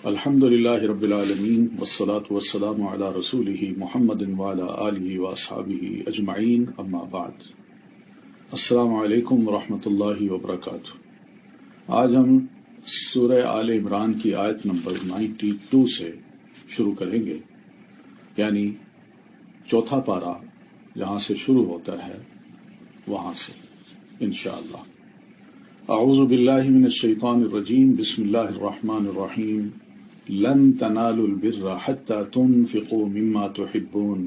الحمد للہ رب العالمین والصلاة والسلام علی رسولہ محمد وعلی آلہ واصحابہ اجمعین اما بعد۔ السلام علیکم ورحمۃ اللہ وبرکاتہ۔ آج ہم سورہ آل عمران کی آیت نمبر 92 سے شروع کریں گے، یعنی چوتھا پارہ جہاں سے شروع ہوتا ہے وہاں سے انشاءاللہ۔ اعوذ باللہ من الشیطان الرجیم، بسم اللہ الرحمن الرحیم۔ لن تنالوا البر حتى تنفقوا مما تحبون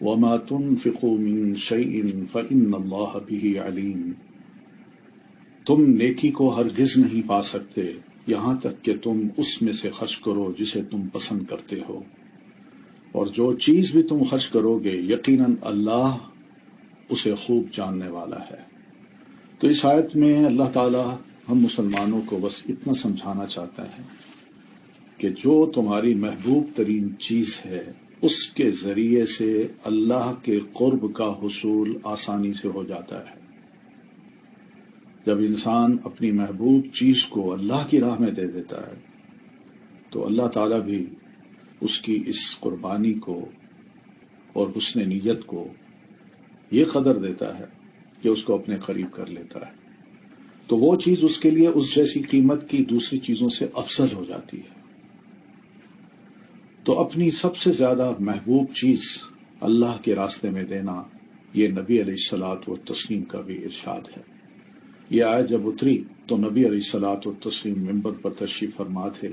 وما تنفقوا من شيء فإن الله به عليم۔ تم نیکی کو ہرگز نہیں پا سکتے یہاں تک کہ تم اس میں سے خرچ کرو جسے تم پسند کرتے ہو، اور جو چیز بھی تم خرچ کرو گے یقیناً اللہ اسے خوب جاننے والا ہے۔ تو اس آیت میں اللہ تعالی ہم مسلمانوں کو بس اتنا سمجھانا چاہتا ہے کہ جو تمہاری محبوب ترین چیز ہے اس کے ذریعے سے اللہ کے قرب کا حصول آسانی سے ہو جاتا ہے۔ جب انسان اپنی محبوب چیز کو اللہ کی راہ میں دے دیتا ہے تو اللہ تعالیٰ بھی اس کی اس قربانی کو اور حسن نیت کو یہ قدر دیتا ہے کہ اس کو اپنے قریب کر لیتا ہے، تو وہ چیز اس کے لیے اس جیسی قیمت کی دوسری چیزوں سے افضل ہو جاتی ہے۔ تو اپنی سب سے زیادہ محبوب چیز اللہ کے راستے میں دینا، یہ نبی علیہ الصلوۃ والتسلیم کا بھی ارشاد ہے۔ یہ آیت جب اتری تو نبی علیہ الصلوۃ والتسلیم منبر پر تشریف فرما تھے۔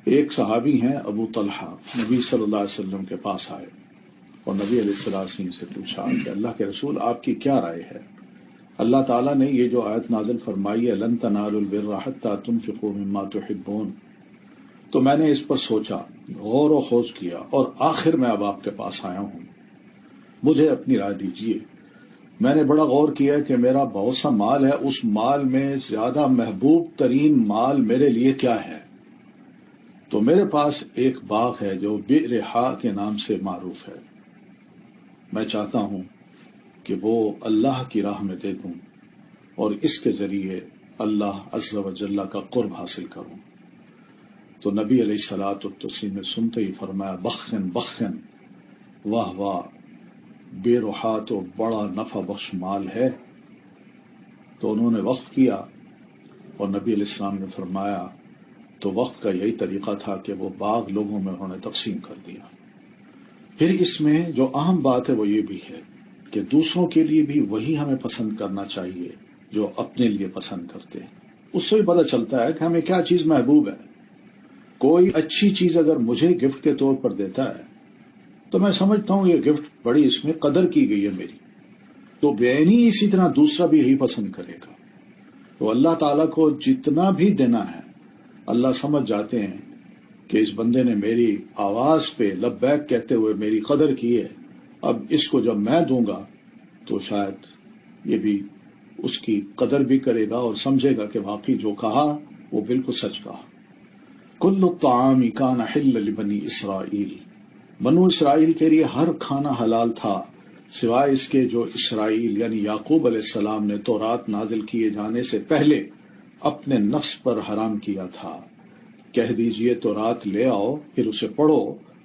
ایک صحابی ہیں ابو طلحہ، نبی صلی اللہ علیہ وسلم کے پاس آئے اور نبی علیہ السلام سے پوچھا کہ اللہ کے رسول آپ کی کیا رائے ہے؟ اللہ تعالیٰ نے یہ جو آیت نازل فرمائی ہے لن تنالوا البر حتى تنفقوا مما تحبون، تو میں نے اس پر سوچا، غور و خوض کیا، اور آخر میں اب آپ کے پاس آیا ہوں، مجھے اپنی رائے دیجیے۔ میں نے بڑا غور کیا کہ میرا بہت سا مال ہے، اس مال میں زیادہ محبوب ترین مال میرے لیے کیا ہے؟ تو میرے پاس ایک باغ ہے جو بئر حا کے نام سے معروف ہے، میں چاہتا ہوں کہ وہ اللہ کی راہ میں دے دوں اور اس کے ذریعے اللہ عز و جل کا قرب حاصل کروں۔ تو نبی علیہ الصلوۃ والتسلیم نے سنتے ہی فرمایا بخن بخن، واہ واہ، بے روحا تو بڑا نفع بخش مال ہے۔ تو انہوں نے وقف کیا اور نبی علیہ السلام نے فرمایا تو وقف کا یہی طریقہ تھا کہ وہ باغ لوگوں میں انہوں نے تقسیم کر دیا۔ پھر اس میں جو اہم بات ہے وہ یہ بھی ہے کہ دوسروں کے لیے بھی وہی ہمیں پسند کرنا چاہیے جو اپنے لیے پسند کرتے ہیں۔ اس سے بھی پتہ چلتا ہے کہ ہمیں کیا چیز محبوب ہے۔ کوئی اچھی چیز اگر مجھے گفٹ کے طور پر دیتا ہے تو میں سمجھتا ہوں یہ گفٹ بڑی اس میں قدر کی گئی ہے میری، تو بےعینی اسی طرح دوسرا بھی یہی پسند کرے گا۔ تو اللہ تعالیٰ کو جتنا بھی دینا ہے اللہ سمجھ جاتے ہیں کہ اس بندے نے میری آواز پہ لبیک کہتے ہوئے میری قدر کی ہے، اب اس کو جب میں دوں گا تو شاید یہ بھی اس کی قدر بھی کرے گا اور سمجھے گا کہ واقعی جو کہا وہ بالکل سچ کہا۔ کل الطعام کان حلا لبنی اسرائیل، بنو اسرائیل کے لیے ہر کھانا حلال تھا سوائے اس کے جو اسرائیل یعنی یعقوب علیہ السلام نے تورات نازل کیے جانے سے پہلے اپنے نفس پر حرام کیا تھا۔ کہہ دیجئے تورات لے آؤ پھر اسے پڑھو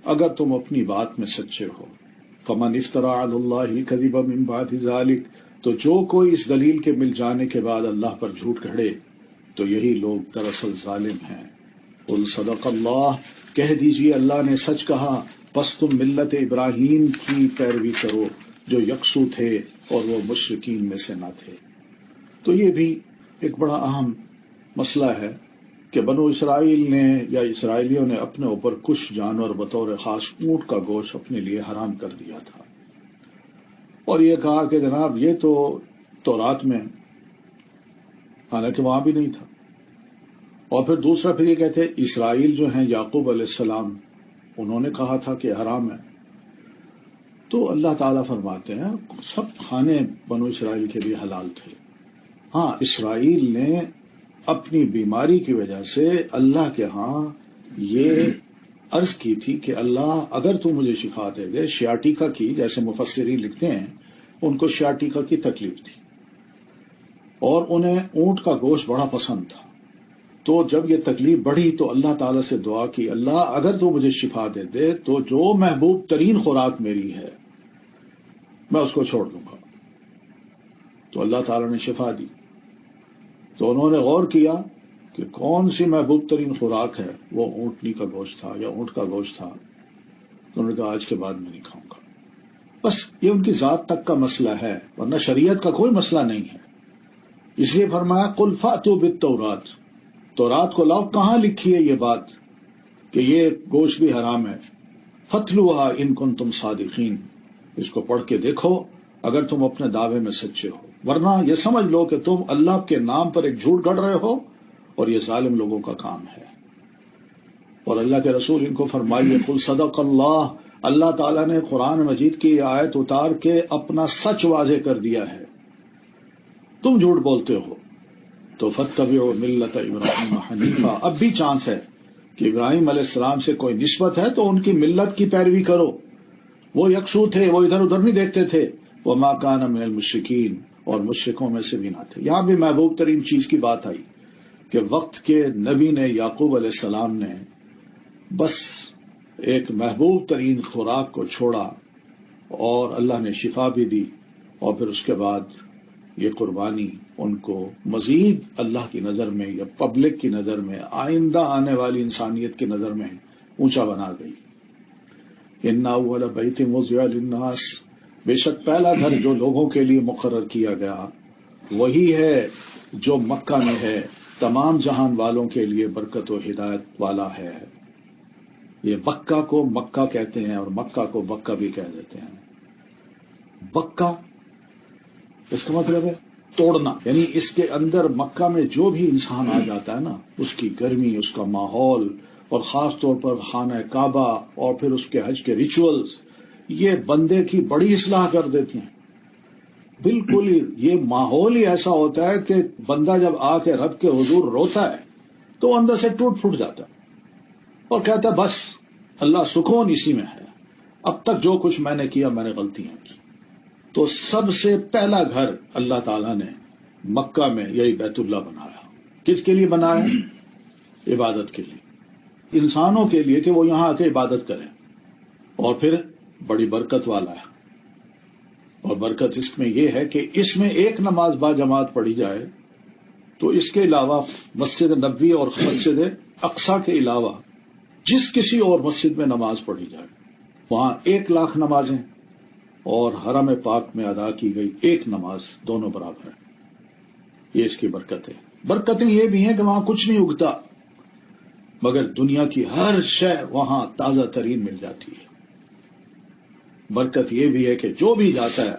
اگر تم اپنی بات میں سچے ہو۔ فمن افترى علی اللہ الکذب من بعد ذلک، تو جو کوئی اس دلیل کے مل جانے کے بعد اللہ پر جھوٹ گھڑے تو یہی لوگ دراصل ظالم ہیں۔ قل صدق اللہ، کہہ دیجئے اللہ نے سچ کہا، پس تم ملت ابراہیم کی پیروی کرو جو یکسو تھے اور وہ مشرکین میں سے نہ تھے۔ تو یہ بھی ایک بڑا اہم مسئلہ ہے کہ بنو اسرائیل نے یا اسرائیلیوں نے اپنے اوپر کچھ جانور بطور خاص اونٹ کا گوشت اپنے لیے حرام کر دیا تھا، اور یہ کہا کہ جناب یہ تو تورات میں، حالانکہ وہاں بھی نہیں تھا۔ اور پھر دوسرا پھر یہ کہتے اسرائیل جو ہیں یعقوب علیہ السلام انہوں نے کہا تھا کہ حرام ہے۔ تو اللہ تعالیٰ فرماتے ہیں سب کھانے بنو اسرائیل کے لیے حلال تھے، ہاں اسرائیل نے اپنی بیماری کی وجہ سے اللہ کے ہاں یہ عرض کی تھی کہ اللہ اگر تو مجھے شفا دے دے، شیاٹیکا کی، جیسے مفسرین لکھتے ہیں ان کو شیاٹیکا کی تکلیف تھی اور انہیں اونٹ کا گوشت بڑا پسند تھا، تو جب یہ تکلیف بڑھی تو اللہ تعالیٰ سے دعا کی، اللہ اگر تو مجھے شفا دے دے تو جو محبوب ترین خوراک میری ہے میں اس کو چھوڑ دوں گا۔ تو اللہ تعالیٰ نے شفا دی۔ تو انہوں نے غور کیا کہ کون سی محبوب ترین خوراک ہے، وہ اونٹنی کا گوشت تھا یا اونٹ کا گوشت تھا۔ تو انہوں نے کہا آج کے بعد میں نہیں کھاؤں گا۔ بس یہ ان کی ذات تک کا مسئلہ ہے، ورنہ شریعت کا کوئی مسئلہ نہیں ہے۔ اس لیے فرمایا قل فأتوا بالتوراۃ، تورات کو لاؤ، کہاں لکھی ہے یہ بات کہ یہ گوشت بھی حرام ہے؟ فتلوہا ان کنتم صادقین، اس کو پڑھ کے دیکھو اگر تم اپنے دعوے میں سچے ہو، ورنہ یہ سمجھ لو کہ تم اللہ کے نام پر ایک جھوٹ گڑھ رہے ہو اور یہ ظالم لوگوں کا کام ہے۔ اور اللہ کے رسول ان کو فرمائیے قل صدق اللہ، اللہ تعالیٰ نے قرآن مجید کی یہ آیت اتار کے اپنا سچ واضح کر دیا ہے، تم جھوٹ بولتے ہو تو فاتبعوا ملت ابراہیم حنیفا، اب بھی چانس ہے کہ ابراہیم علیہ السلام سے کوئی نسبت ہے تو ان کی ملت کی پیروی کرو، وہ یکسو تھے، وہ ادھر ادھر نہیں دیکھتے تھے، وما کان من المشرکین، اور مشرکوں میں سے بھی نہ تھے۔ یہاں بھی محبوب ترین چیز کی بات آئی کہ وقت کے نبی نے، یعقوب علیہ السلام نے بس ایک محبوب ترین خوراک کو چھوڑا اور اللہ نے شفا بھی دی، اور پھر اس کے بعد یہ قربانی ان کو مزید اللہ کی نظر میں یا پبلک کی نظر میں، آئندہ آنے والی انسانیت کی نظر میں اونچا بنا گئی۔ ان اول بیت وضع للناس، بے شک پہلا گھر جو لوگوں کے لیے مقرر کیا گیا وہی ہے جو مکہ میں ہے، تمام جہان والوں کے لیے برکت و ہدایت والا ہے۔ یہ بکہ کو مکہ کہتے ہیں اور مکہ کو بکہ بھی کہہ دیتے ہیں۔ بکہ اس کا مطلب ہے توڑنا، یعنی اس کے اندر مکہ میں جو بھی انسان آ جاتا ہے نا، اس کی گرمی، اس کا ماحول، اور خاص طور پر خانہ کعبہ اور پھر اس کے حج کے ریچولز، یہ بندے کی بڑی اصلاح کر دیتی ہیں۔ بالکل یہ ماحول ہی ایسا ہوتا ہے کہ بندہ جب آ کے رب کے حضور روتا ہے تو اندر سے ٹوٹ پھوٹ جاتا ہے اور کہتا ہے بس اللہ سکون اسی میں ہے، اب تک جو کچھ میں نے کیا میں نے غلطیاں کی۔ تو سب سے پہلا گھر اللہ تعالیٰ نے مکہ میں یہی بیت اللہ بنایا۔ کس کے لیے بنایا؟ عبادت کے لیے، انسانوں کے لیے کہ وہ یہاں آ کے عبادت کریں، اور پھر بڑی برکت والا ہے۔ اور برکت اس میں یہ ہے کہ اس میں ایک نماز با جماعت پڑھی جائے تو اس کے علاوہ مسجد نبوی اور مسجد اقصی کے علاوہ جس کسی اور مسجد میں نماز پڑھی جائے وہاں 1,00,000 نمازیں، اور حرم پاک میں ادا کی گئی ایک نماز، دونوں برابر ہیں۔ یہ اس کی برکت ہے۔ برکتیں یہ بھی ہیں کہ وہاں کچھ نہیں اگتا مگر دنیا کی ہر شے وہاں تازہ ترین مل جاتی ہے۔ برکت یہ بھی ہے کہ جو بھی جاتا ہے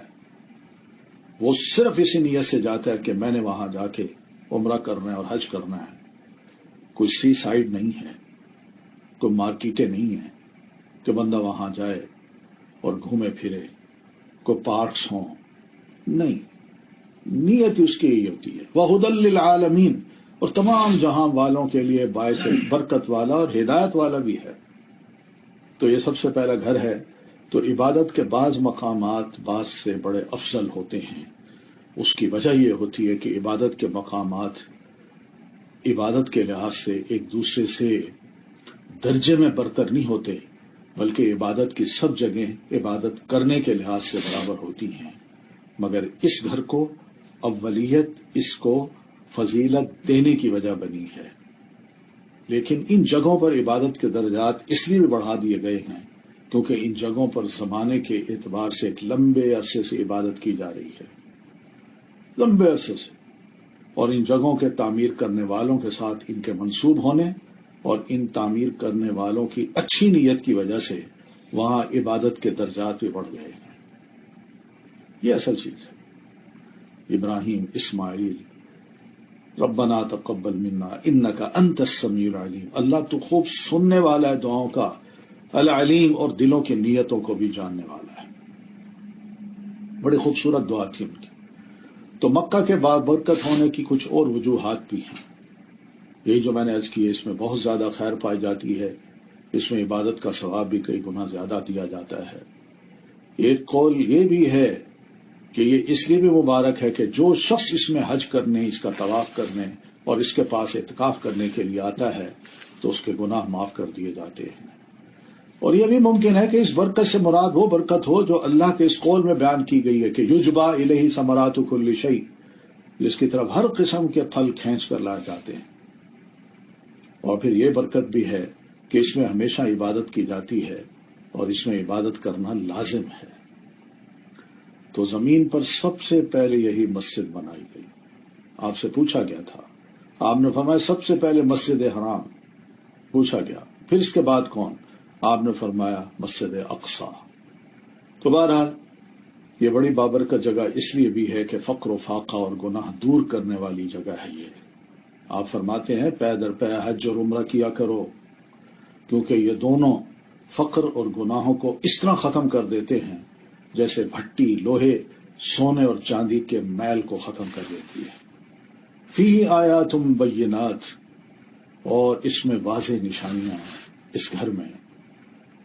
وہ صرف اسی نیت سے جاتا ہے کہ میں نے وہاں جا کے عمرہ کرنا ہے اور حج کرنا ہے۔ کوئی سی سائڈ نہیں ہے، کوئی مارکیٹیں نہیں ہیں کہ بندہ وہاں جائے اور گھومے پھرے، کوئی پارکس ہوں، نہیں، نیت اس کی یہی ہوتی ہے۔ وَهُدًى لِّلْعَالَمِينَ، اور تمام جہاں والوں کے لیے باعث برکت والا اور ہدایت والا بھی ہے۔ تو یہ سب سے پہلا گھر ہے۔ تو عبادت کے بعض مقامات بعض سے بڑے افضل ہوتے ہیں، اس کی وجہ یہ ہوتی ہے کہ عبادت کے مقامات عبادت کے لحاظ سے ایک دوسرے سے درجے میں برتر نہیں ہوتے، بلکہ عبادت کی سب جگہیں عبادت کرنے کے لحاظ سے برابر ہوتی ہیں، مگر اس گھر کو اولیت، اس کو فضیلت دینے کی وجہ بنی ہے۔ لیکن ان جگہوں پر عبادت کے درجات اس لیے بھی بڑھا دیے گئے ہیں کیونکہ ان جگہوں پر زمانے کے اعتبار سے ایک لمبے عرصے سے عبادت کی جا رہی ہے، لمبے عرصے سے، اور ان جگہوں کے تعمیر کرنے والوں کے ساتھ ان کے منسوب ہونے اور ان تعمیر کرنے والوں کی اچھی نیت کی وجہ سے وہاں عبادت کے درجات بھی بڑھ گئے ہیں۔ یہ اصل چیز ہے۔ ابراہیم، اسماعیل، ربنا تقبل منا انک انت السمیع العلیم، اللہ تو خوب سننے والا ہے دعاؤں کا، العلیم، اور دلوں کی نیتوں کو بھی جاننے والا ہے۔ بڑی خوبصورت دعا تھی ان کی۔ تو مکہ کے برکت ہونے کی کچھ اور وجوہات بھی ہیں، یہی جو میں نے عرض کی ہے، اس میں بہت زیادہ خیر پائی جاتی ہے، اس میں عبادت کا ثواب بھی کئی گنا زیادہ دیا جاتا ہے۔ ایک قول یہ بھی ہے کہ یہ اس لیے بھی مبارک ہے کہ جو شخص اس میں حج کرنے، اس کا طواف کرنے اور اس کے پاس اعتکاف کرنے کے لیے آتا ہے تو اس کے گناہ معاف کر دیے جاتے ہیں. اور یہ بھی ممکن ہے کہ اس برکت سے مراد وہ برکت ہو جو اللہ کے اس قول میں بیان کی گئی ہے کہ یجبا الیہ ثمرات کل شیء، جس کی طرف ہر قسم کے پھل کھینچ کر لائے جاتے ہیں. اور پھر یہ برکت بھی ہے کہ اس میں ہمیشہ عبادت کی جاتی ہے اور اس میں عبادت کرنا لازم ہے. تو زمین پر سب سے پہلے یہی مسجد بنائی گئی. آپ سے پوچھا گیا تھا، آپ نے فرمایا سب سے پہلے مسجد حرام. پوچھا گیا پھر اس کے بعد کون؟ آپ نے فرمایا مسجد اقصی. تو بہرحال یہ بڑی بابرکت جگہ اس لیے بھی ہے کہ فقر و فاقہ اور گناہ دور کرنے والی جگہ ہے یہ. آپ فرماتے ہیں پے در پے حج اور عمرہ کیا کرو، کیونکہ یہ دونوں فقر اور گناہوں کو اس طرح ختم کر دیتے ہیں جیسے بھٹی لوہے سونے اور چاندی کے میل کو ختم کر دیتی ہے. فیہ آیات بینات، اور اس میں واضح نشانیاں ہیں. اس گھر میں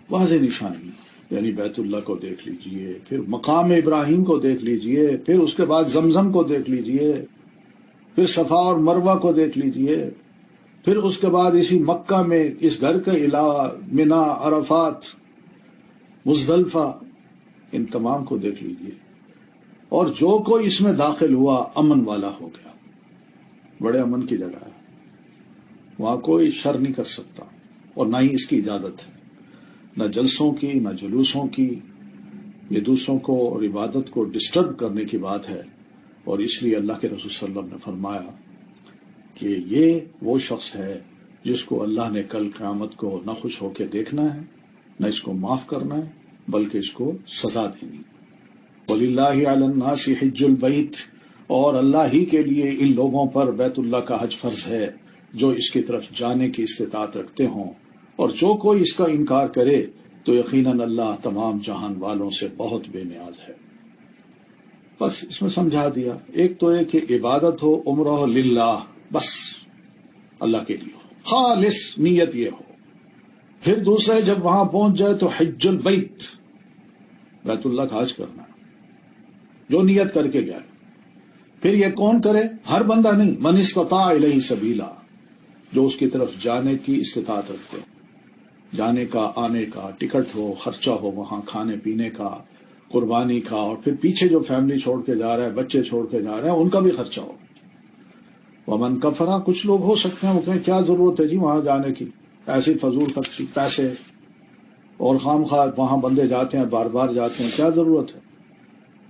واضح نشانی، یعنی بیت اللہ کو دیکھ لیجئے، پھر مقام ابراہیم کو دیکھ لیجئے، پھر اس کے بعد زمزم کو دیکھ لیجئے، پھر صفا اور مروہ کو دیکھ لیجئے، پھر اس کے بعد اسی مکہ میں اس گھر کے علاوہ منا، عرفات، مزدلفہ، ان تمام کو دیکھ لیجئے. اور جو کوئی اس میں داخل ہوا امن والا ہو گیا. بڑے امن کی جگہ ہے، وہاں کوئی شر نہیں کر سکتا اور نہ ہی اس کی اجازت ہے، نہ جلسوں کی نہ جلوسوں کی. یہ دوسروں کو اور عبادت کو ڈسٹرب کرنے کی بات ہے. اور اس لیے اللہ کے رسول صلی اللہ علیہ وسلم نے فرمایا کہ یہ وہ شخص ہے جس کو اللہ نے کل قیامت کو نہ خوش ہو کے دیکھنا ہے، نہ اس کو معاف کرنا ہے، بلکہ اس کو سزا دینی. وَلِلَّهِ عَلَى النَّاسِ حِجُّ الْبَيْتِ، اور اللہ ہی کے لیے ان لوگوں پر بیت اللہ کا حج فرض ہے جو اس کی طرف جانے کی استطاعت رکھتے ہوں. اور جو کوئی اس کا انکار کرے تو یقیناً اللہ تمام جہان والوں سے بہت بے نیاز ہے. بس اس میں سمجھا دیا. ایک تو ایک کہ عبادت ہو، عمرہ ہو للہ، بس اللہ کے لیے ہو، خالص نیت یہ ہو. پھر دوسرے جب وہاں پہنچ جائے تو حج البیت، بیت اللہ کا حج کرنا جو نیت کر کے گیا. پھر یہ کون کرے؟ ہر بندہ نہیں، من استطاع الیہ سبیلا، جو اس کی طرف جانے کی استطاعت رکھتے، جانے کا، آنے کا، ٹکٹ ہو، خرچہ ہو، وہاں کھانے پینے کا، قربانی کا، اور پھر پیچھے جو فیملی چھوڑ کے جا رہا ہے، بچے چھوڑ کے جا رہے ہیں، ان کا بھی خرچہ ہو. ومن کفرا، کچھ لوگ ہو سکتے ہیں وہ کہیں کیا ضرورت ہے جی وہاں جانے کی، ایسی فضول خرچی، پیسے اور خام خواہ وہاں بندے جاتے ہیں، بار بار جاتے ہیں، کیا ضرورت ہے.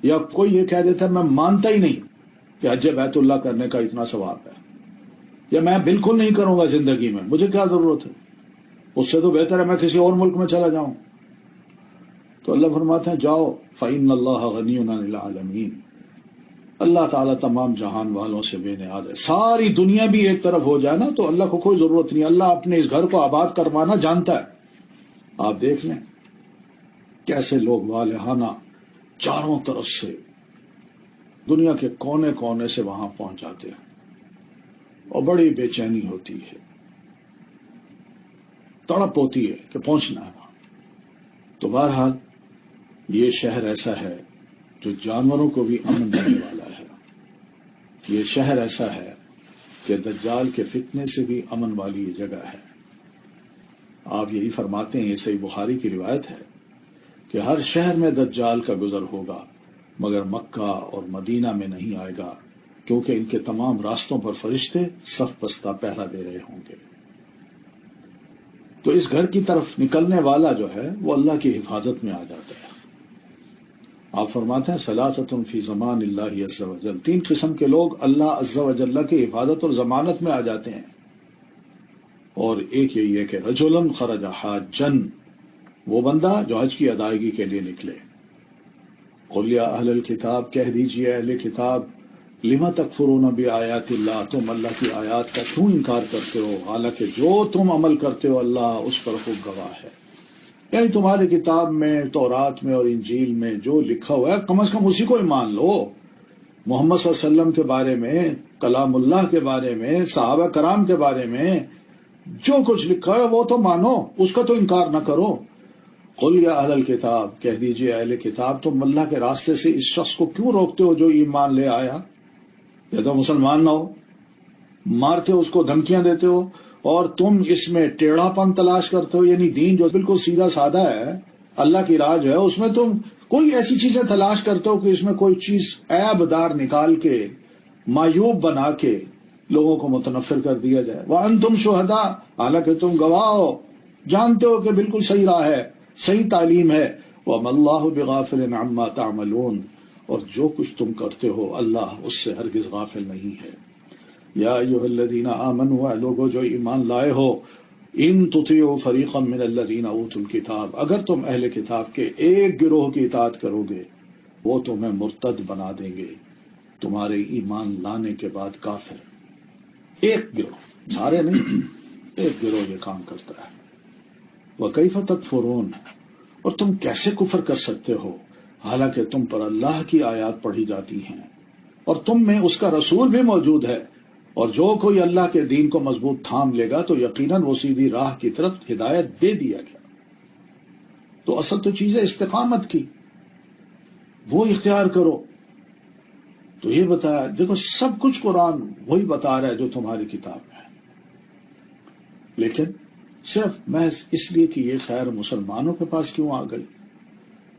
یا کوئی یہ کہہ دیتا ہے میں مانتا ہی نہیں کہ حج بیت اللہ کرنے کا اتنا ثواب ہے، یا میں بالکل نہیں کروں گا زندگی میں، مجھے کیا ضرورت ہے، اس سے تو بہتر ہے میں کسی اور ملک میں چلا جاؤں. تو اللہ فرماتے ہیں جاؤ، فإن اللہ غنی عن العالمین، اللہ تعالیٰ تمام جہان والوں سے بے نیاز ہے. ساری دنیا بھی ایک طرف ہو جائے نا تو اللہ کو کوئی ضرورت نہیں. اللہ اپنے اس گھر کو آباد کروانا جانتا ہے. آپ دیکھ لیں کیسے لوگ والہانہ چاروں طرف سے دنیا کے کونے کونے سے وہاں پہنچ جاتے ہیں، اور بڑی بے چینی ہوتی ہے، تڑپ ہوتی ہے کہ پہنچنا ہے وہاں. تو بہرحال یہ شہر ایسا ہے جو جانوروں کو بھی امن دینے والا ہے. یہ شہر ایسا ہے کہ دجال کے فتنے سے بھی امن والی یہ جگہ ہے. آپ یہی فرماتے ہیں، یہ صحیح بخاری کی روایت ہے کہ ہر شہر میں دجال کا گزر ہوگا مگر مکہ اور مدینہ میں نہیں آئے گا، کیونکہ ان کے تمام راستوں پر فرشتے صف بستہ پہرا دے رہے ہوں گے. تو اس گھر کی طرف نکلنے والا جو ہے وہ اللہ کی حفاظت میں آ جاتا ہے. آپ فرماتے ہیں ثلاثۃ فی ضمان اللہ عز وجل، 3 قسم کے لوگ اللہ عز وجل کی حفاظت اور ضمانت میں آ جاتے ہیں. اور ایک یہی ہے کہ رجل خرج حاجا، وہ بندہ جو حج کی ادائیگی کے لیے نکلے. قل یا اہل الکتاب، کہہ دیجئے اہل کتاب، لما تکفرون بآیات اللہ، تم اللہ کی آیات کا کیوں انکار کرتے ہو، حالانکہ جو تم عمل کرتے ہو اللہ اس پر خوب گواہ ہے. یعنی تمہاری کتاب میں، تورات میں اور انجیل میں جو لکھا ہوا ہے کم از کم اسی کو ہی مان لو. محمد صلی اللہ علیہ وسلم کے بارے میں، کلام اللہ کے بارے میں، صحابہ کرام کے بارے میں جو کچھ لکھا ہے وہ تو مانو، اس کا تو انکار نہ کرو. قل یا اہل الکتاب، کہہ دیجئے اہل کتاب، تم اللہ کے راستے سے اس شخص کو کیوں روکتے ہو جو ایمان لے آیا، یا تو مسلمان نہ ہو، مارتے ہو، اس کو دھمکیاں دیتے ہو، اور تم اس میں ٹیڑھا پن تلاش کرتے ہو، یعنی دین جو بالکل سیدھا سادہ ہے، اللہ کی راہ جو ہے، اس میں تم کوئی ایسی چیزیں تلاش کرتے ہو کہ اس میں کوئی چیز عیب دار نکال کے، معیوب بنا کے لوگوں کو متنفر کر دیا جائے۔ وَأَنْتُمْ شُهَدَاء، حالانکہ تم گواہ ہو، جانتے ہو کہ بالکل صحیح راہ ہے، صحیح تعلیم ہے۔ وَمَا اللَّهُ بِغَافِلٍ عَمَّا تَعْمَلُونَ، اور جو کچھ تم کرتے ہو اللہ اس سے ہرگز غافل نہیں ہے۔ یا ایھا الذین آمنوا، لوگو جو ایمان لائے ہو، ان تطیعوا فریقا من الذین اوتوا الکتاب، اگر تم اہل کتاب کے ایک گروہ کی اطاعت کرو گے، وہ تمہیں مرتد بنا دیں گے تمہارے ایمان لانے کے بعد کافر۔ ایک گروہ، سارے نہیں، ایک گروہ یہ کام کرتا ہے۔ وَكَيْفَ تَكْفُرُونَ، اور تم کیسے کفر کر سکتے ہو حالانکہ تم پر اللہ کی آیات پڑھی جاتی ہیں اور تم میں اس کا رسول بھی موجود ہے، اور جو کوئی اللہ کے دین کو مضبوط تھام لے گا تو یقیناً وہ سیدھی راہ کی طرف ہدایت دے دیا گیا۔ تو اصل تو چیز ہے استقامت کی، وہ اختیار کرو۔ تو یہ بتایا، دیکھو سب کچھ قرآن وہی بتا رہا ہے جو تمہاری کتاب میں ہے، لیکن صرف محض اس لیے کہ یہ خیر مسلمانوں کے پاس کیوں آ گئی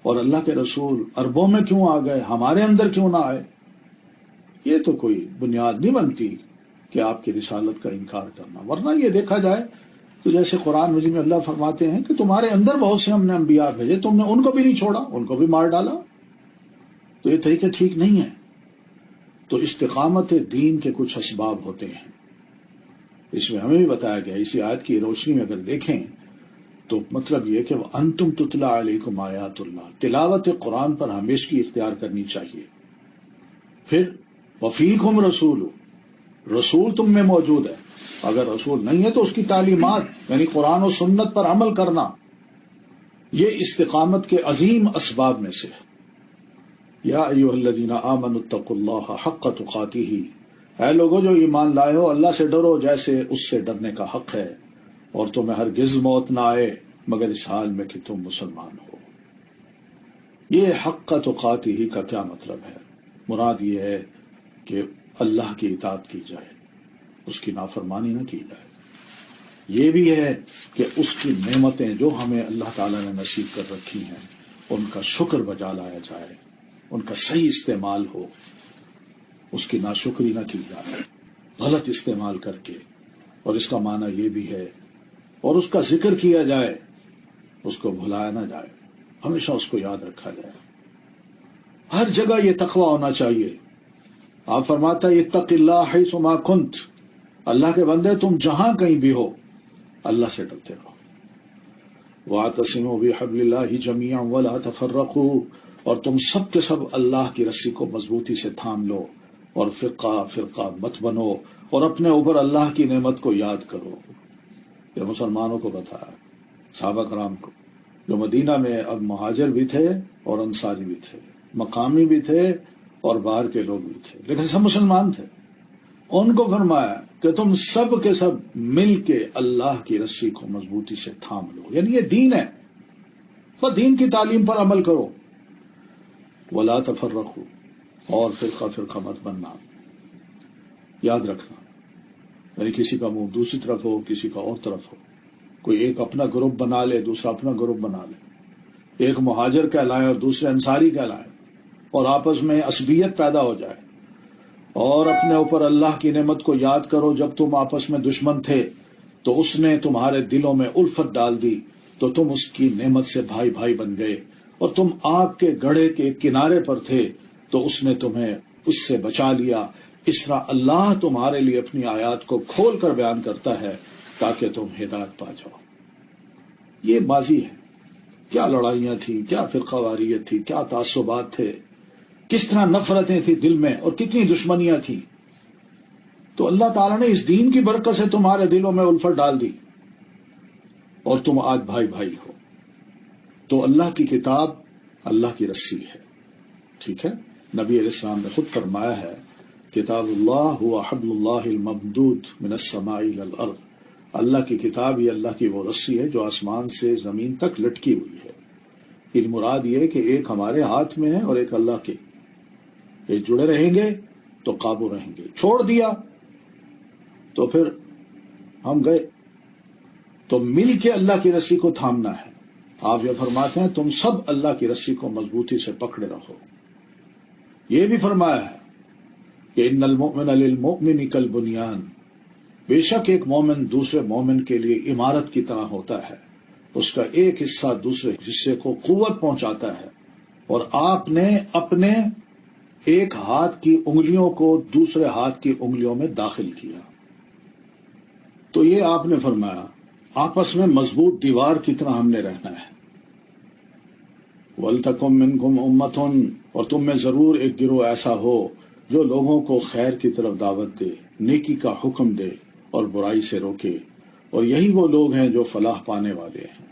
اور اللہ کے رسول عربوں میں کیوں آ گئے، ہمارے اندر کیوں نہ آئے، یہ تو کوئی بنیاد نہیں بنتی کہ آپ کی رسالت کا انکار کرنا۔ ورنہ یہ دیکھا جائے تو جیسے قرآن مجید میں اللہ فرماتے ہیں کہ تمہارے اندر بہت سے ہم نے انبیاء بھیجے، تم نے ان کو بھی نہیں چھوڑا، ان کو بھی مار ڈالا، تو یہ طریقہ ٹھیک نہیں ہے۔ تو استقامت دین کے کچھ اسباب ہوتے ہیں، اس میں ہمیں بھی بتایا گیا، اسی آیت کی روشنی میں اگر دیکھیں تو مطلب یہ کہ انتم تتلا علیکم آیات اللہ، تلاوت قرآن پر ہمیشگی اختیار کرنی چاہیے۔ پھر وفیکم رسول، رسول تم میں موجود ہے، اگر رسول نہیں ہے تو اس کی تعلیمات یعنی قرآن و سنت پر عمل کرنا، یہ استقامت کے عظیم اسباب میں سے ہے۔ یا ایھا الذین آمنوا اتقوا اللہ حق تقاتہ، اے لوگوں جو ایمان لائے ہو اللہ سے ڈرو جیسے اس سے ڈرنے کا حق ہے، اور تمہیں ہرگز موت نہ آئے مگر اس حال میں کہ تم مسلمان ہو۔ یہ حق تقاتہ کا کیا مطلب ہے؟ مراد یہ ہے کہ اللہ کی اطاعت کی جائے، اس کی نافرمانی نہ کی جائے۔ یہ بھی ہے کہ اس کی نعمتیں جو ہمیں اللہ تعالیٰ نے نصیب کر رکھی ہیں ان کا شکر بجا لایا جائے، ان کا صحیح استعمال ہو، اس کی ناشکری نہ کی جائے غلط استعمال کر کے۔ اور اس کا معنی یہ بھی ہے، اور اس کا ذکر کیا جائے، اس کو بھلایا نہ جائے، ہمیشہ اس کو یاد رکھا جائے۔ ہر جگہ یہ تقوی ہونا چاہیے۔ آپ فرماتا ہے اتق اللہ حیث ما کنت، اللہ کے بندے تم جہاں کہیں بھی ہو اللہ سے ڈرتے رہو۔ واعتصموا بحبل اللہ جميعا ولا تفرقوا، اور تم سب کے سب اللہ کی رسی کو مضبوطی سے تھام لو اور فرقہ فرقہ مت بنو، اور اپنے اوپر اللہ کی نعمت کو یاد کرو۔ یہ مسلمانوں کو بتایا، صحابہ کرام کو، جو مدینہ میں اب مہاجر بھی تھے اور انصاری بھی تھے، مقامی بھی تھے اور باہر کے لوگ بھی تھے، لیکن سب مسلمان تھے۔ ان کو فرمایا کہ تم سب کے سب مل کے اللہ کی رسی کو مضبوطی سے تھام لو، یعنی یہ دین ہے، بس دین کی تعلیم پر عمل کرو۔ ولا تفرقوا، اور فرقہ فرقہ مت بننا، یاد رکھنا، یعنی کسی کا منہ دوسری طرف ہو، کسی کا اور طرف ہو، کوئی ایک اپنا گروپ بنا لے، دوسرا اپنا گروپ بنا لے، ایک مہاجر کہلائے اور دوسرے انصاری کہلائے، اور آپس میں عصبیت پیدا ہو جائے۔ اور اپنے اوپر اللہ کی نعمت کو یاد کرو، جب تم آپس میں دشمن تھے تو اس نے تمہارے دلوں میں الفت ڈال دی، تو تم اس کی نعمت سے بھائی بھائی بن گئے، اور تم آگ کے گڑھے کے کنارے پر تھے تو اس نے تمہیں اس سے بچا لیا۔ اس طرح اللہ تمہارے لیے اپنی آیات کو کھول کر بیان کرتا ہے تاکہ تم ہدایت پا جاؤ۔ یہ ماضی ہے، کیا لڑائیاں تھیں، کیا فرقہ واریت تھی، کیا تعصبات تھے، کس طرح نفرتیں تھیں دل میں اور کتنی دشمنیاں تھیں، تو اللہ تعالیٰ نے اس دین کی برکت سے تمہارے دلوں میں الفت ڈال دی اور تم آج بھائی بھائی ہو۔ تو اللہ کی کتاب اللہ کی رسی ہے، ٹھیک ہے؟ نبی علیہ السلام نے خود فرمایا ہے کتاب اللہ هو حبل اللہ الممدود من السماء الى الارض، اللہ کی کتاب یہ اللہ کی وہ رسی ہے جو آسمان سے زمین تک لٹکی ہوئی ہے۔ یہ مراد یہ ہے کہ ایک ہمارے ہاتھ میں ہے اور ایک اللہ کے، یہ جڑے رہیں گے تو قابو رہیں گے، چھوڑ دیا تو پھر ہم گئے. تو مل کے اللہ کی رسی کو تھامنا ہے. آپ یہ فرماتے ہیں تم سب اللہ کی رسی کو مضبوطی سے پکڑے رہو. یہ بھی فرمایا ہے کہ ان المؤمن للمؤمن کالبنیان، بے شک ایک مومن دوسرے مومن کے لیے عمارت کی طرح ہوتا ہے، اس کا ایک حصہ دوسرے حصے کو قوت پہنچاتا ہے. اور آپ نے اپنے ایک ہاتھ کی انگلیوں کو دوسرے ہاتھ کی انگلیوں میں داخل کیا. تو یہ آپ نے فرمایا آپس میں مضبوط دیوار کی طرح ہم نے رہنا ہے. وَلْتَكُن مِّنكُمْ أُمَّةٌ، اور تم میں ضرور ایک گروہ ایسا ہو جو لوگوں کو خیر کی طرف دعوت دے، نیکی کا حکم دے اور برائی سے روکے، اور یہی وہ لوگ ہیں جو فلاح پانے والے ہیں.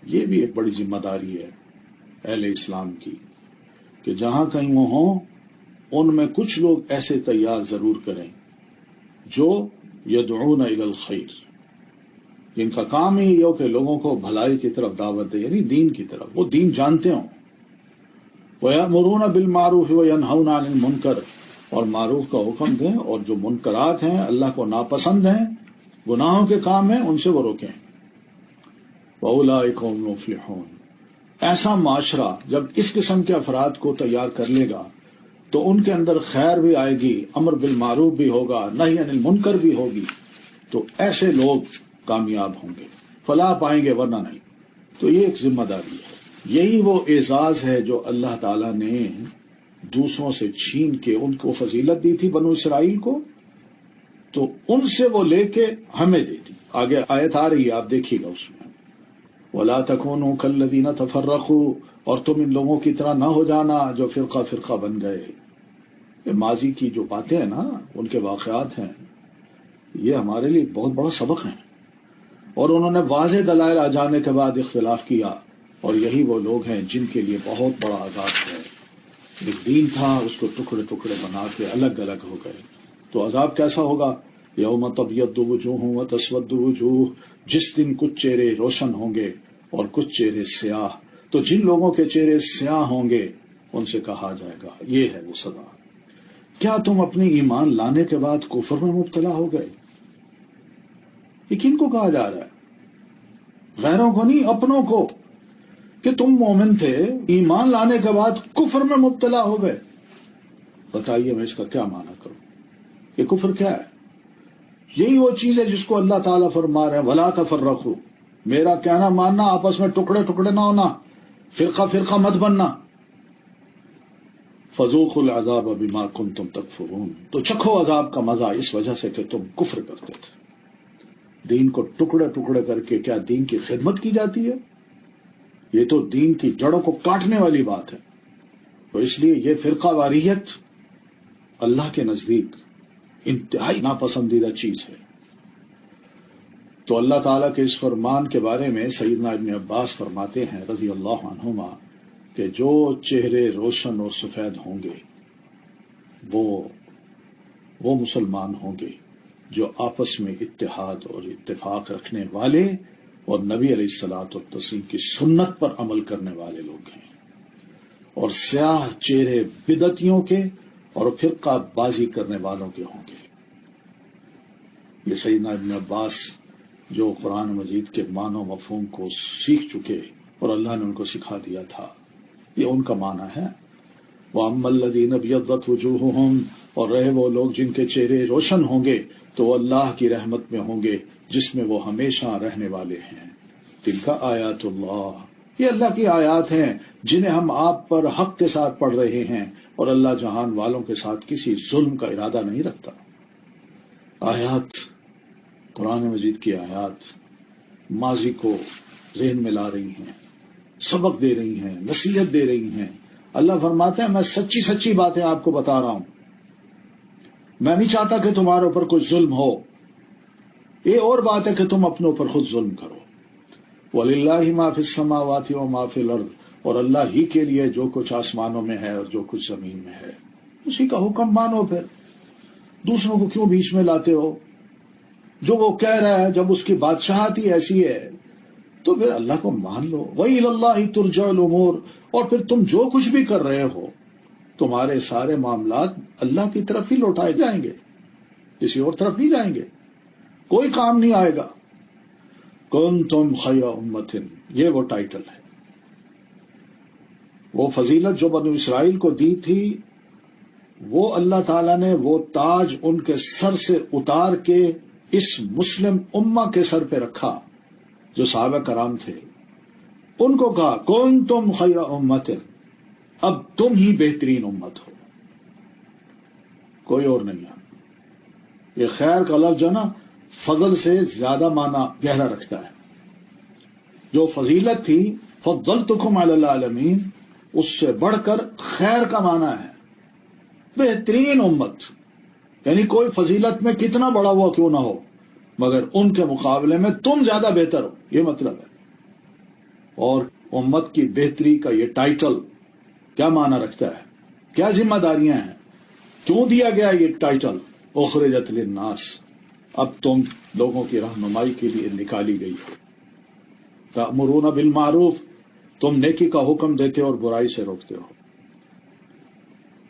یہ بھی ایک بڑی ذمہ داری ہے اہل اسلام کی کہ جہاں کہیں وہ ہوں ان میں کچھ لوگ ایسے تیار ضرور کریں جو یدعون الی الخیر، جن کا کام ہی یہ ہو کہ لوگوں کو بھلائی کی طرف دعوت دے، یعنی دین کی طرف، وہ دین جانتے ہوں. وَيَأْمُرُونَ بِالْمَعْرُوفِ وَيَنْهَوْنَ عَنِ الْمُنْكَرِ، اور معروف کا حکم دیں اور جو منکرات ہیں اللہ کو ناپسند ہیں، گناہوں کے کام ہیں، ان سے وہ روکیں. وَأُولَٰئِكَ هُمُ الْمُفْلِحُونَ. ایسا معاشرہ جب اس قسم کے افراد کو تیار کر لے گا تو ان کے اندر خیر بھی آئے گی، امر بالمعروف بھی ہوگا، نہی عن المنکر بھی ہوگی، تو ایسے لوگ کامیاب ہوں گے، فلاح پائیں گے، ورنہ نہیں. تو یہ ایک ذمہ داری ہے. یہی وہ اعزاز ہے جو اللہ تعالیٰ نے دوسروں سے چھین کے ان کو فضیلت دی تھی بنو اسرائیل کو، تو ان سے وہ لے کے ہمیں دے دی. آگے آیت آ رہی ہے، آپ دیکھیے گا اس میں، وَلَا تَكُونُوا كَالَّذِينَ تَفَرَّقُوا، اور تم ان لوگوں کی طرح نہ ہو جانا جو فرقہ فرقہ بن گئے. یہ ماضی کی جو باتیں ہیں نا، ان کے واقعات ہیں، یہ ہمارے لیے بہت بڑا سبق ہے. اور انہوں نے واضح دلائل آ جانے کے بعد اختلاف کیا، اور یہی وہ لوگ ہیں جن کے لیے بہت بڑا عذاب ہے. ایک دین تھا، اس کو ٹکڑے ٹکڑے بنا کے الگ الگ ہو گئے. تو عذاب کیسا ہوگا؟ یوم تبیض وجوہ وتسود وجوہ، جس دن کچھ چہرے روشن ہوں گے اور کچھ چہرے سیاہ. تو جن لوگوں کے چہرے سیاہ ہوں گے ان سے کہا جائے گا یہ ہے وہ سزا. کیا تم اپنی ایمان لانے کے بعد کفر میں مبتلا ہو گئے؟ یہ کن کو کہا جا رہا ہے؟ غیروں کو نہیں، اپنوں کو، کہ تم مومن تھے، ایمان لانے کے بعد کفر میں مبتلا ہو گئے. بتائیے میں اس کا کیا معنی کروں؟ یہ کفر کیا ہے؟ یہی وہ چیز ہے جس کو اللہ تعالیٰ فرما رہے ہیں وَلَا تَفَرَّقُوا. میرا کہنا ماننا، آپس میں ٹکڑے ٹکڑے نہ ہونا، فرقہ فرقہ مت بننا. فَذُوقُوا الْعَذَابَ بِمَا كُنتُمْ تَكْفُرُونَ. تو چکھو عذاب کا مزہ اس وجہ سے کہ تم کفر کرتے تھے. دین کو ٹکڑے ٹکڑے کر کے کیا دین کی خدمت کی جاتی ہے؟ یہ تو دین کی جڑوں کو کاٹنے والی بات ہے. تو اس لیے یہ فرقہ واریت اللہ کے نزدیک انتہائی ناپسندیدہ چیز ہے. تو اللہ تعالیٰ کے اس فرمان کے بارے میں سیدنا ابن عباس فرماتے ہیں رضی اللہ عنہما کہ جو چہرے روشن اور سفید ہوں گے وہ مسلمان ہوں گے جو آپس میں اتحاد اور اتفاق رکھنے والے اور نبی علیہ الصلوۃ والتسلیم کی سنت پر عمل کرنے والے لوگ ہیں. اور سیاہ چہرے بدعتیوں کے اور فرقہ بازی کرنے والوں کے ہوں گے. یہ سیدنا ابن عباس جو قرآن مجید کے معنی و مفہوم کو سیکھ چکے اور اللہ نے ان کو سکھا دیا تھا، یہ ان کا معنی ہے. وَأَمَّا الَّذِينَ ابْيَضَّتْ وُجُوهُهُمْ، اور رہے وہ لوگ جن کے چہرے روشن ہوں گے تو وہ اللہ کی رحمت میں ہوں گے جس میں وہ ہمیشہ رہنے والے ہیں. تلک آیات اللہ، یہ اللہ کی آیات ہیں جنہیں ہم آپ پر حق کے ساتھ پڑھ رہے ہیں، اور اللہ جہان والوں کے ساتھ کسی ظلم کا ارادہ نہیں رکھتا. آیات، قرآن مجید کی آیات ماضی کو ذہن میں لا رہی ہیں، سبق دے رہی ہیں، نصیحت دے رہی ہیں. اللہ فرماتا ہے میں سچی سچی باتیں آپ کو بتا رہا ہوں، میں نہیں چاہتا کہ تمہارے اوپر کوئی ظلم ہو. یہ اور بات ہے کہ تم اپنے اوپر خود ظلم کرو. وَلِلَّهِ مَا فِي السَّمَاوَاتِ وَمَا فِي الْأَرْضِ، اور اللہ ہی کے لیے جو کچھ آسمانوں میں ہے اور جو کچھ زمین میں ہے. اسی کا حکم مانو، پھر دوسروں کو کیوں بیچ میں لاتے ہو؟ جو وہ کہہ رہا ہے، جب اس کی بادشاہت ہی ایسی ہے تو پھر اللہ کو مان لو. وَإِلَى اللَّهِ تُرْجَعُ الْأُمُورُ، اور پھر تم جو کچھ بھی کر رہے ہو تمہارے سارے معاملات اللہ کی طرف ہی لوٹائے جائیں گے، کسی اور طرف نہیں جائیں گے. کوئی کام نہیں آئے گا. کنتم خیر امۃ، یہ وہ ٹائٹل ہے. وہ فضیلت جو بنو اسرائیل کو دی تھی، وہ اللہ تعالیٰ نے وہ تاج ان کے سر سے اتار کے اس مسلم امہ کے سر پہ رکھا جو صحابہ کرام تھے. ان کو کہا کنتم خیر امۃ، اب تم ہی بہترین امت ہو، کوئی اور نہیں ہے. یہ خیر کا لفظ جو نا فضل سے زیادہ معنی گہرا رکھتا ہے. جو فضیلت تھی فضلتکم علی العالمین، اس سے بڑھ کر خیر کا معنی ہے بہترین امت. یعنی کوئی فضیلت میں کتنا بڑا ہوا کیوں نہ ہو، مگر ان کے مقابلے میں تم زیادہ بہتر ہو، یہ مطلب ہے. اور امت کی بہتری کا یہ ٹائٹل کیا معنی رکھتا ہے، کیا ذمہ داریاں ہیں، کیوں دیا گیا یہ ٹائٹل اخرجت للناس، اب تم لوگوں کی رہنمائی کے لیے نکالی گئی ہو. تأمرون بالمعروف، تم نیکی کا حکم دیتے ہو اور برائی سے روکتے ہو.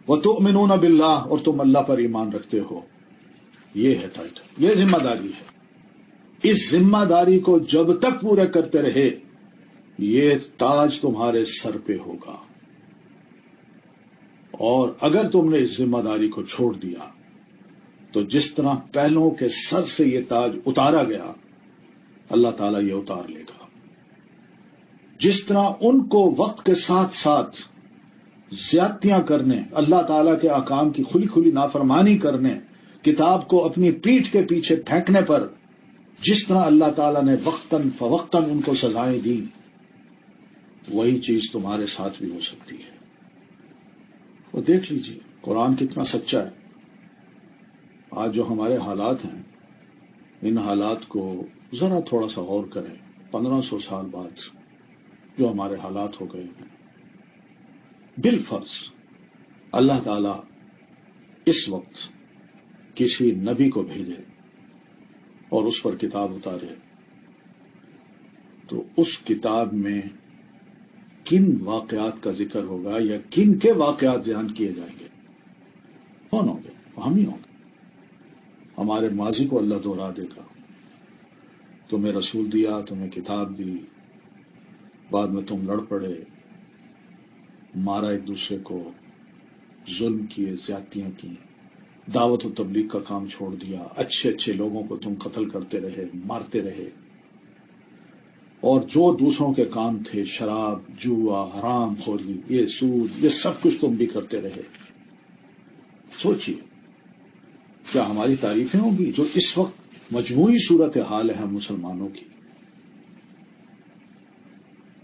وتؤمنون باللہ، اور تم اللہ پر ایمان رکھتے ہو. یہ ہے ٹائٹل، یہ ذمہ داری ہے. اس ذمہ داری کو جب تک پورا کرتے رہے یہ تاج تمہارے سر پہ ہوگا. اور اگر تم نے اس ذمہ داری کو چھوڑ دیا تو جس طرح پہلوں کے سر سے یہ تاج اتارا گیا، اللہ تعالیٰ یہ اتار لے گا. جس طرح ان کو وقت کے ساتھ ساتھ زیادتیاں کرنے، اللہ تعالیٰ کے احکام کی کھلی کھلی نافرمانی کرنے، کتاب کو اپنی پیٹھ کے پیچھے پھینکنے پر جس طرح اللہ تعالیٰ نے وقتاً فوقتاً ان کو سزائیں دی، وہی چیز تمہارے ساتھ بھی ہو سکتی ہے. وہ دیکھ لیجیے قرآن کتنا سچا ہے. آج جو ہمارے حالات ہیں، ان حالات کو ذرا تھوڑا سا غور کریں. 1500 سال بعد جو ہمارے حالات ہو گئے ہیں، بالفرض اللہ تعالیٰ اس وقت کسی نبی کو بھیجے اور اس پر کتاب اتارے، تو اس کتاب میں کن واقعات کا ذکر ہوگا یا کن کے واقعات بیان کیے جائیں گے؟ کون ہوں گے؟ ہم ہی ہوں گے. ہمارے ماضی کو اللہ دوہرا دے گا. تمہیں رسول دیا، تمہیں کتاب دی، بعد میں تم لڑ پڑے، مارا ایک دوسرے کو، ظلم کیے، زیادتیاں کی، دعوت و تبلیغ کا کام چھوڑ دیا، اچھے اچھے لوگوں کو تم قتل کرتے رہے، مارتے رہے، اور جو دوسروں کے کام تھے، شراب، جوا، حرام خوری، یہ سود، یہ سب کچھ تم بھی کرتے رہے. سوچئے کیا ہماری تعریفیں ہوں گی جو اس وقت مجموعی صورت حال ہے ہم مسلمانوں کی؟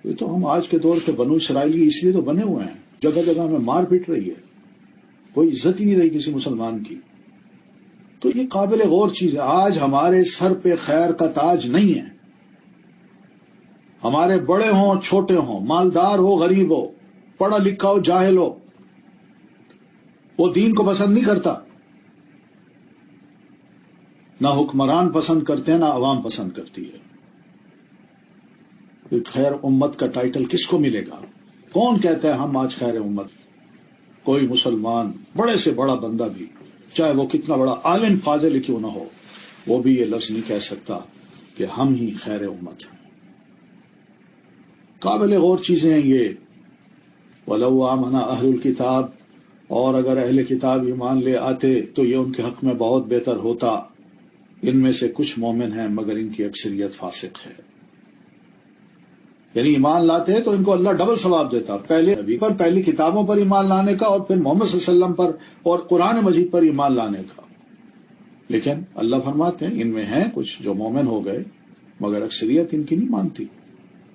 یہ تو ہم آج کے دور کے بنو اسرائیلی اس لیے تو بنے ہوئے ہیں، جگہ جگہ میں مار پیٹ رہی ہے، کوئی عزت ہی نہیں رہی کسی مسلمان کی. تو یہ قابل غور چیز ہے. آج ہمارے سر پہ خیر کا تاج نہیں ہے. ہمارے بڑے ہوں چھوٹے ہوں، مالدار ہو غریب ہو، پڑھا لکھا ہو جاہل ہو، وہ دین کو پسند نہیں کرتا. نہ حکمران پسند کرتے ہیں، نہ عوام پسند کرتی ہے. خیر امت کا ٹائٹل کس کو ملے گا؟ کون کہتا ہے ہم آج خیر امت؟ کوئی مسلمان بڑے سے بڑا بندہ بھی، چاہے وہ کتنا بڑا عالم فاضل کیوں نہ ہو، وہ بھی یہ لفظ نہیں کہہ سکتا کہ ہم ہی خیر امت ہیں. قابل غور چیزیں ہیں یہ. وَلَوْ آمَنَ أَهْلُ الْكِتَابِ، اور اگر اہل کتاب ایمان لے آتے تو یہ ان کے حق میں بہت بہتر ہوتا. ان میں سے کچھ مومن ہیں مگر ان کی اکثریت فاسق ہے. یعنی ایمان لاتے تو ان کو اللہ ڈبل ثواب دیتا، پہلے نبی پر، پہلی کتابوں پر ایمان لانے کا، اور پھر محمد صلی اللہ علیہ وسلم پر اور قرآن مجید پر ایمان لانے کا. لیکن اللہ فرماتے ہیں ان میں ہیں کچھ جو مومن ہو گئے مگر اکثریت ان کی نہیں مانتی،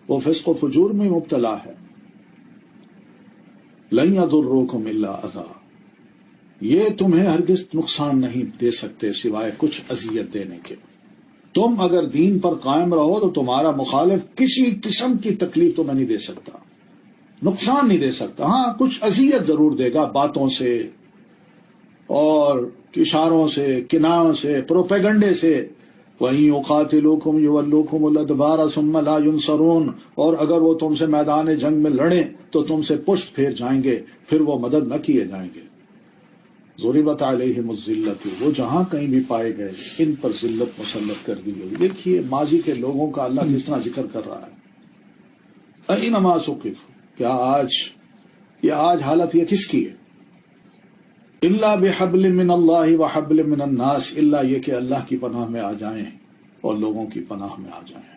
وہ فسق و فجور میں مبتلا ہے. لن یضروکم الا اذی، یہ تمہیں ہرگز نقصان نہیں دے سکتے سوائے کچھ اذیت دینے کے. تم اگر دین پر قائم رہو تو تمہارا مخالف کسی قسم کی تکلیف تمہیں نہیں دے سکتا، نقصان نہیں دے سکتا. ہاں کچھ اذیت ضرور دے گا، باتوں سے اور اشاروں سے، کنایوں سے، پروپیگنڈے سے. وَإِن يُقَاتِلُوكُمْ يُوَلُّوكُمُ الْأَدْبَارَ ثُمَّ لَا يُنصَرُونَ، اور اگر وہ تم سے میدان جنگ میں لڑیں تو تم سے پشت پھیر جائیں گے، پھر وہ مدد نہ کیے جائیں گے. ضربت علیہم الذلۃ، وہ جہاں کہیں بھی پائے گئے ان پر ذلت مسلط کر دی گئی۔ دیکھیے ماضی کے لوگوں کا اللہ کس طرح ذکر کر رہا ہے۔ اینما ثقفوا، کیا آج حالت یہ کس کی ہے؟ الا بحبل من اللہ وحبل من الناس، الا یہ کہ اللہ کی پناہ میں آ جائیں اور لوگوں کی پناہ میں آ جائیں۔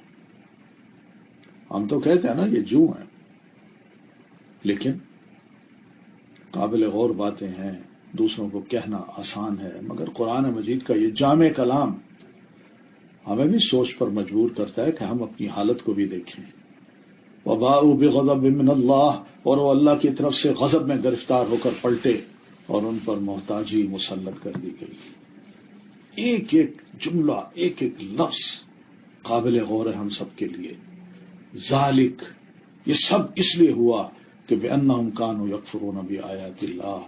ہم تو کہتے ہیں نا یہ جو ہیں، لیکن قابل غور باتیں ہیں، دوسروں کو کہنا آسان ہے، مگر قرآن مجید کا یہ جامع کلام ہمیں بھی سوچ پر مجبور کرتا ہے کہ ہم اپنی حالت کو بھی دیکھیں۔ وباؤوا بغضب من اللہ، اور وہ اللہ کی طرف سے غضب میں گرفتار ہو کر پلٹے اور ان پر محتاجی مسلط کر دی گئی۔ ایک ایک جملہ، ایک ایک لفظ قابل غور ہے ہم سب کے لیے۔ ذالک، یہ سب اس لیے ہوا کہ بأنہم کانوا یکفرون بآیات اللہ،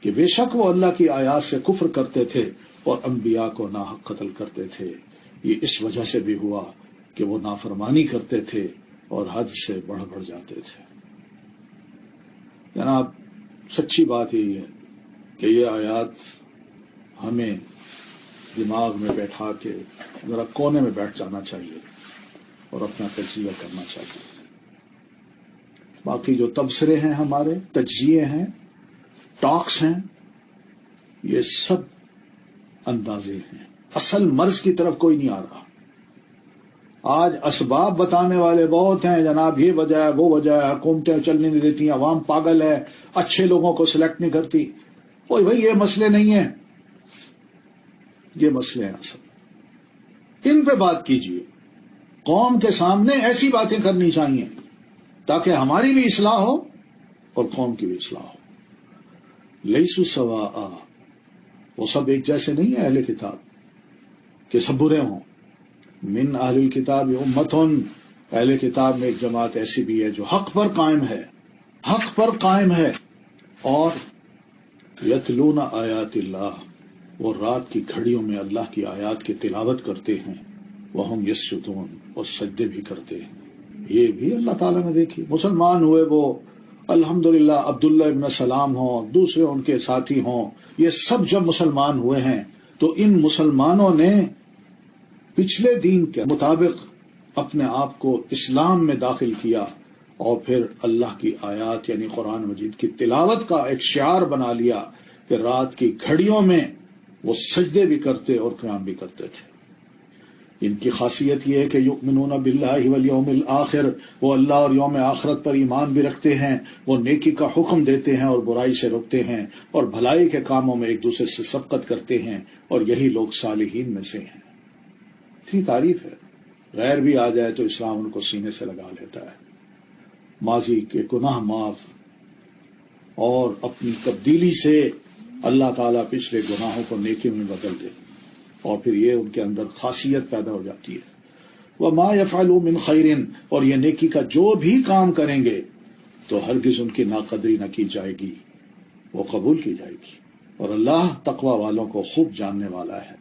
کہ بے شک وہ اللہ کی آیات سے کفر کرتے تھے اور انبیاء کو ناحق قتل کرتے تھے۔ یہ اس وجہ سے بھی ہوا کہ وہ نافرمانی کرتے تھے اور حد سے بڑھ جاتے تھے۔ جناب سچی بات یہی ہے کہ یہ آیات ہمیں دماغ میں بیٹھا کے ذرا کونے میں بیٹھ جانا چاہیے اور اپنا تجزیہ کرنا چاہیے۔ باقی جو تبصرے ہیں، ہمارے تجزیے ہیں، ٹاکس ہیں، یہ سب اندازے ہیں، اصل مرض کی طرف کوئی نہیں آ رہا۔ آج اسباب بتانے والے بہت ہیں، جناب یہ وجہ ہے، وہ وجہ ہے، حکومتیں چلنے نہیں دیتی، عوام پاگل ہے، اچھے لوگوں کو سلیکٹ نہیں کرتی۔ اوہ بھائی یہ مسئلے نہیں ہیں، یہ مسئلے ہیں اصل، ان پہ بات کیجیے۔ قوم کے سامنے ایسی باتیں کرنی چاہیے تاکہ ہماری بھی اصلاح ہو اور قوم کی بھی اصلاح ہو۔ لیسوا سواء، وہ سب ایک جیسے نہیں ہیں اہل کتاب کہ سب برے ہوں۔ من اہل الکتاب امۃ، اہل کتاب میں ایک جماعت ایسی بھی ہے جو حق پر قائم ہے، حق پر قائم ہے، اور یتلون آیات اللہ، وہ رات کی گھڑیوں میں اللہ کی آیات کی تلاوت کرتے ہیں، وہم یسجدون، اور سجدے بھی کرتے ہیں۔ یہ بھی اللہ تعالیٰ نے دیکھی۔ مسلمان ہوئے وہ الحمدللہ عبداللہ ابن سلام ہوں، دوسرے ان کے ساتھی ہوں، یہ سب جب مسلمان ہوئے ہیں تو ان مسلمانوں نے پچھلے دین کے مطابق اپنے آپ کو اسلام میں داخل کیا اور پھر اللہ کی آیات یعنی قرآن مجید کی تلاوت کا ایک شعار بنا لیا کہ رات کی گھڑیوں میں وہ سجدے بھی کرتے اور قیام بھی کرتے تھے۔ ان کی خاصیت یہ ہے کہ یؤمنون باللہ والیوم الآخر، وہ اللہ اور یوم آخرت پر ایمان بھی رکھتے ہیں، وہ نیکی کا حکم دیتے ہیں اور برائی سے روکتے ہیں، اور بھلائی کے کاموں میں ایک دوسرے سے سبقت کرتے ہیں، اور یہی لوگ صالحین میں سے ہیں۔ اتنی تعریف ہے، غیر بھی آ جائے تو اسلام ان کو سینے سے لگا لیتا ہے۔ ماضی کے گناہ معاف اور اپنی تبدیلی سے اللہ تعالیٰ پچھلے گناہوں کو نیکی میں بدل دے، اور پھر یہ ان کے اندر خاصیت پیدا ہو جاتی ہے۔ وَمَا يَفْعَلُوا مِنْ خَيْرٍ، اور یہ نیکی کا جو بھی کام کریں گے تو ہرگز ان کی ناقدری نہ کی جائے گی، وہ قبول کی جائے گی، اور اللہ تقوی والوں کو خوب جاننے والا ہے۔